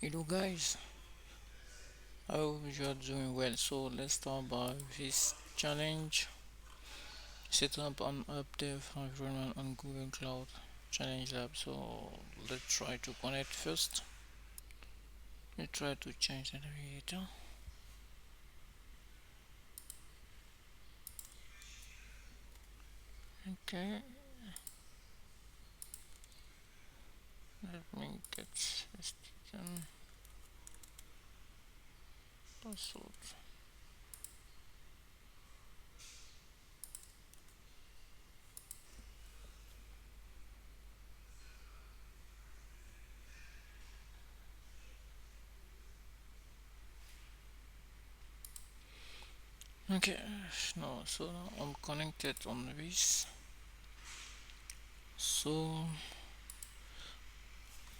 Hello guys, I hope you are doing well. So let's start by this challenge. Set up an update environment on Google Cloud Challenge Lab. So let's try to connect first. Let's try to change the navigator. Okay, let me get this password. Okay, now I'm connected on this. So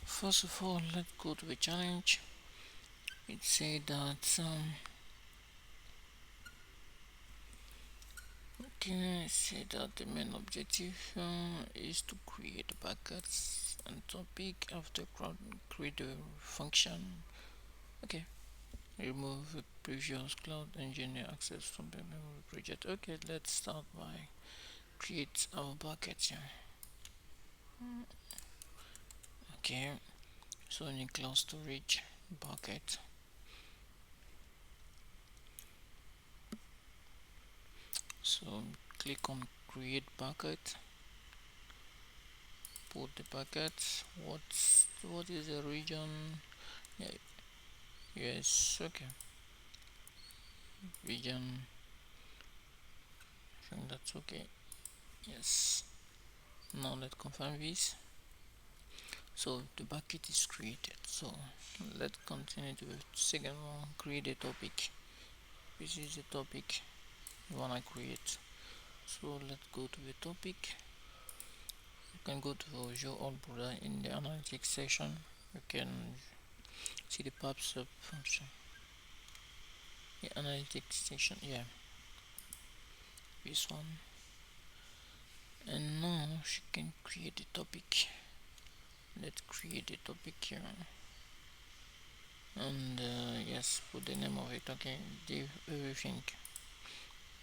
first of all, let's go to the challenge. It said that okay, say that the main objective is to create buckets and topic after create a function. Okay, remove the previous cloud engineer access from the memory project. Okay, let's start by create our bucket here. Okay, so in cloud storage bucket. So click on create bucket. Put the bucket. What is the region? Yeah, yes. Okay. Region. I think that's okay. Yes. Now let's confirm this. So the bucket is created. So let's continue to the second one. Create a topic. This is the topic you wanna create. So let's go to the topic. You can go to your old browser in the analytics section. You can see the pops up function. The analytics section, yeah, this one. And now you can create a topic. Let's create a topic here. And yes, put the name of it. Okay, do everything,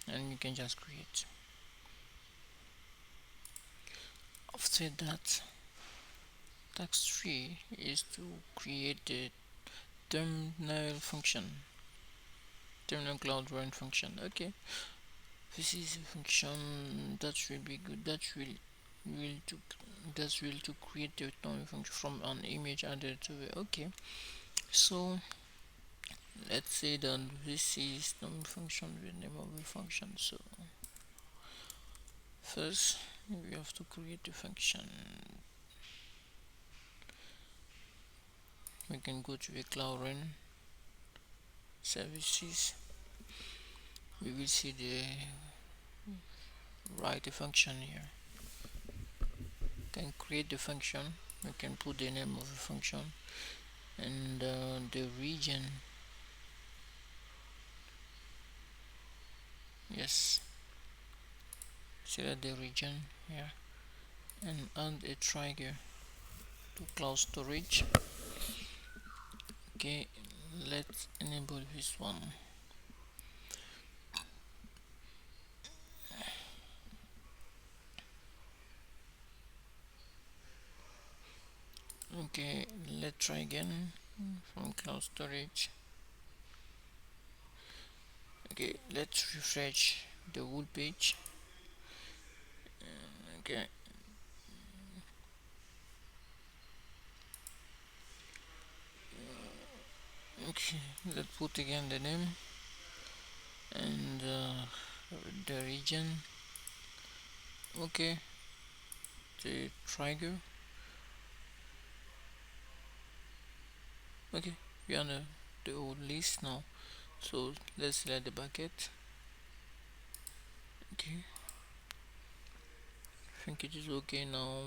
and you can just create. After that, task 3 is to create the terminal function, terminal cloud run function. Okay, this is a function that will be good, will to will to create the terminal function from an image added to it. Okay, so let's say that this is terminal function with name of the function. So first we have to create the function. We can go to the cloud run services. We will see the write a function here. We can create the function. We can put the name of the function and the region. Yes, select the region here and add a trigger to cloud storage. Okay, let's enable this one. Okay, let's try again from cloud storage. Okay, let's refresh the whole page. Okay, okay, let's put again the name and the region. Okay, the trigger. Okay, we are on the old list now, so let's select the bucket. Okay, I think it is okay now,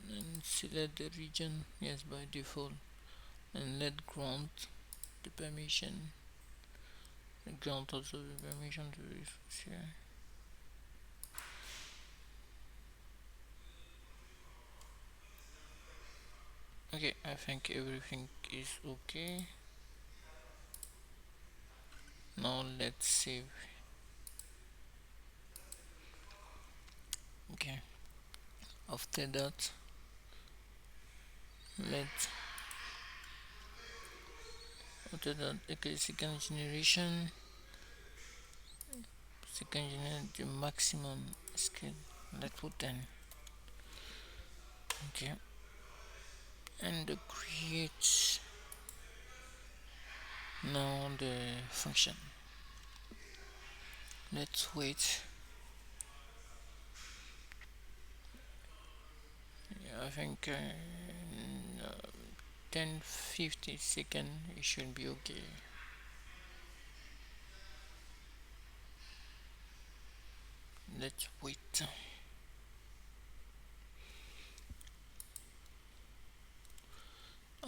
and select the region, yes, by default, and let grant the permission, grant also the permission to share. Okay, I think everything is okay. Now let's save. Okay, after that, let after that, okay, second generation the maximum scale. Let's put 10. Okay, and create now the function. Let's wait. Yeah, I think 10-50 seconds it should be okay. Let's wait.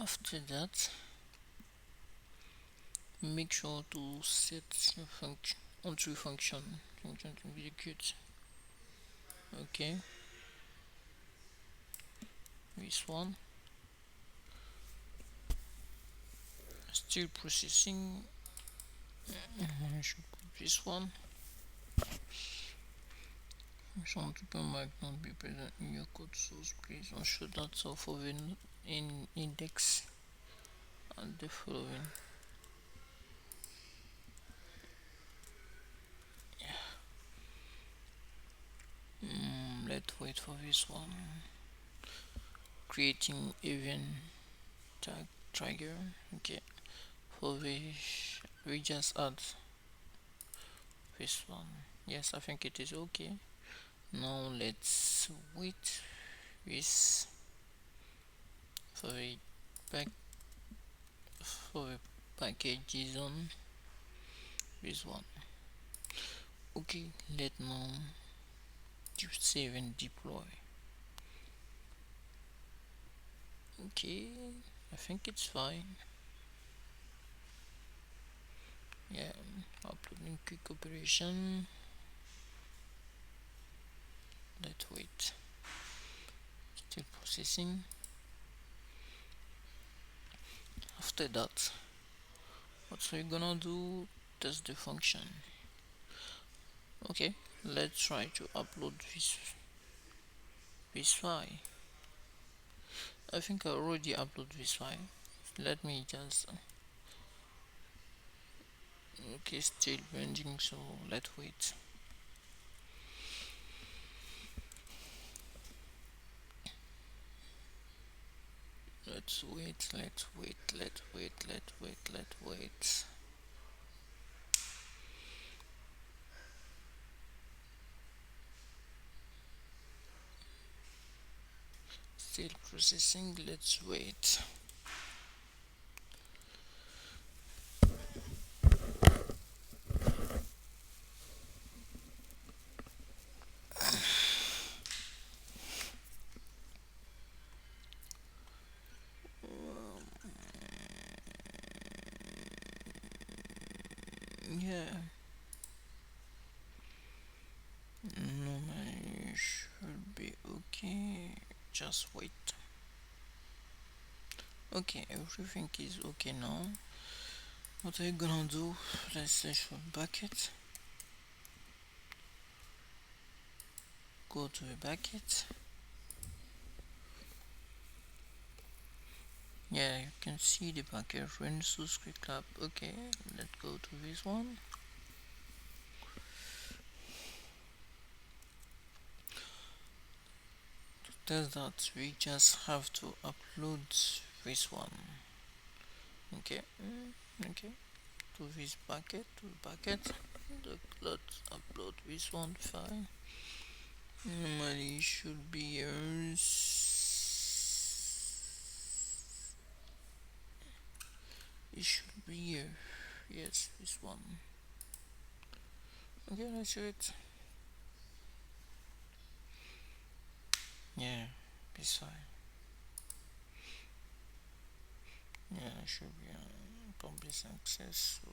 After that, make sure to set your function onto function to execute. Okay, this one still processing. I should put this one. Some people might not be present in your code source. Please ensure that of in index and the following. Let's wait for this one. Creating event tag trigger. Okay, for which we just add this one. Yes, I think it is okay. Now let's wait with for a pack for a package on this one. Okay, let now save and deploy. Okay, I think it's fine. Yeah, uploading quick operation. Let's wait. Still processing. After that, what we're gonna do? Test the function. Okay, let's try to upload this file. I think I already uploaded this file. Let me just okay, still pending, so let's wait. Let's wait, let's wait, let's wait, let's wait, let's wait. Still processing, let's wait. Yeah, normally should be okay. Just wait. Okay, everything is okay now. What are you gonna do? Let's search for bucket. Go to the bucket. Yeah, you can see the bucket run script club. Okay, let's go to this one. To test that, we just have to upload this one. Okay, okay, to this bucket, let's upload this one file. Normally should be it should be here. Yes, this one. Okay, let's do it. Yeah, this file. Yeah, it should be public access. So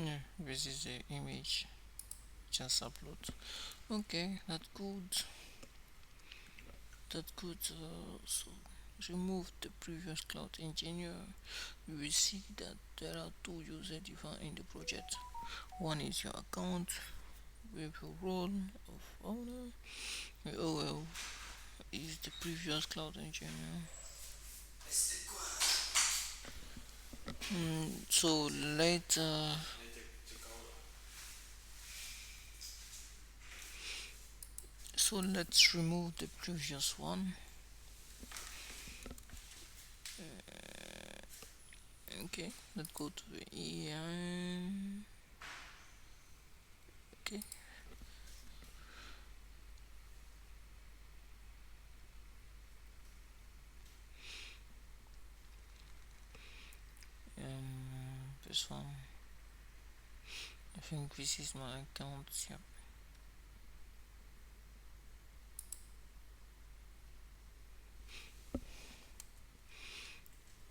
yeah, this is the image. just upload. Okay, that's good. So remove the previous cloud engineer. You will see that there are two users defined in the project. One is your account with your role of owner. The OL is the previous cloud engineer. So let's remove the previous one. Okay, let's go to the okay. This one. I think this is my account. Yeah.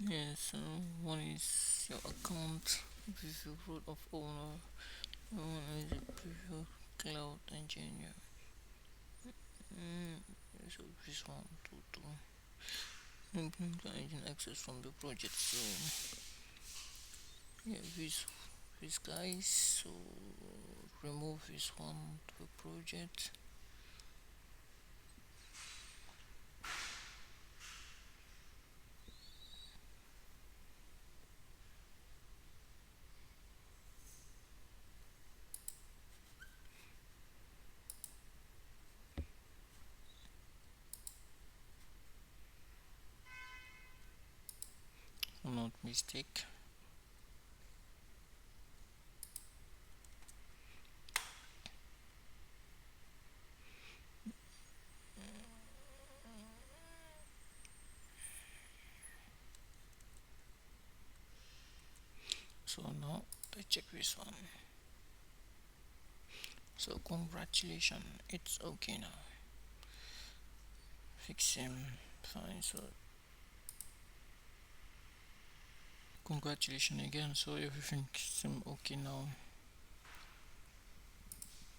Yeah. So one is your account with your role of owner. One is the previous cloud engineer. So this one to engine access from the project. So yeah, this guys. So remove this one to the project. Not mistake. So now let's check this one. So congratulations, it's okay now. Fix him. Fine. So congratulations again. So everything seems okay now.